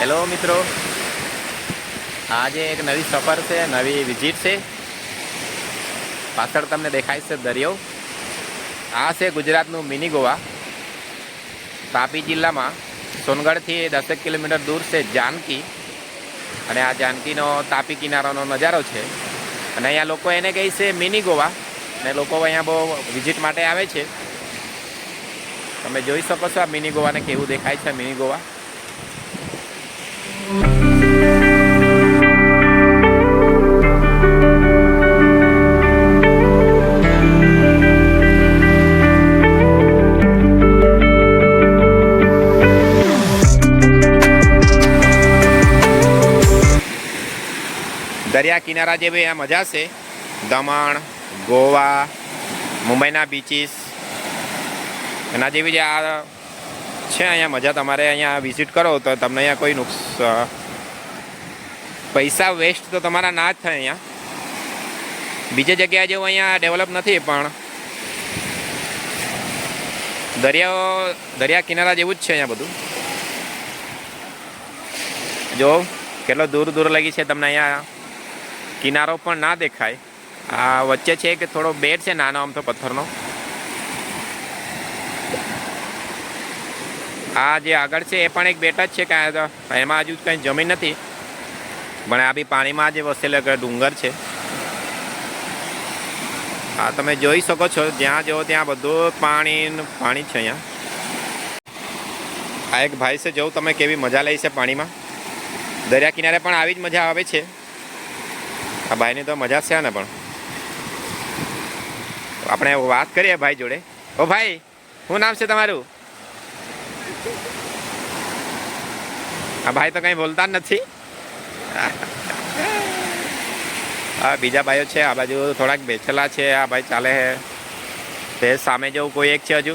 Hello મિત્રો, આજે એક નવી સફર છે, નવી વિઝિટ છે. પાછળ તમને દેખાય છે દરિયો. આ છે ગુજરાતનું મિની ગોવા. તાપી જિલ્લામાં સોનગઢથી 10 કિલોમીટર દૂર છે જાનકી, અને આ જાનકીનો તાપી કિનારાનો નજારો છે. અને અહીંયા લોકો એને કહે છે મિની ગોવા, અને લોકો અહીંયા બહુ વિઝિટ માટે આવે છે. તમે જોઈ શકો છો આ મિની ગોવાને કેવું દેખાય છે. મિની ગોવા દરિયા કિનારા જેવી આ મજા છે. દમણ, ગોવા, મુંબઈના બીચીસ એના જેવી જે આ છે અહીંયા મજા. તમારે અહીંયા વિઝિટ કરો તો તમને અહીંયા કોઈ પૈસા વેસ્ટ તો તમારા ના જ થાય. અહીંયા બીજી જગ્યાએ જેવું અહીંયા ડેવલપ નથી, પણ દરિયા કિનારા જેવું જ છે અહીંયા બધું. જો કેટલો દૂર દૂર લાગી છે, તમને અહીંયા કિનારો પણ ના દેખાય. આ વચ્ચે છે કે થોડો બેટ છે નાનો આમ તો પથ્થરનો. આ જે આગળ છે એ પણ એક બેટ જ છે, કાંઈ એમાં હજુ કંઈ જમીન નથી, પણ આ બી પાણીમાં જ વસેલો ડુંગર છે. આ તમે જોઈ શકો છો, જ્યાં જુઓ ત્યાં બધું પાણી છે અહીંયા. આ એક ભાઈ છે, જોઉં તમે કેવી મજા લે છે પાણીમાં. દરિયા કિનારે પણ આવી જ મજા આવે છે. આ ભાઈની તો મજા છે ને. પણ આપણે વાત કરીએ ભાઈ જોડે. ઓ ભાઈ, શું નામ છે તમારું? આ ભાઈ તો કંઈ બોલતા જ નથી. હા, બીજા ભાઈઓ છે આ બાજુ થોડાક બેઠેલા છે. આ ભાઈ ચાલે છે. તે સામે જેવું કોઈ એક છે હજુ.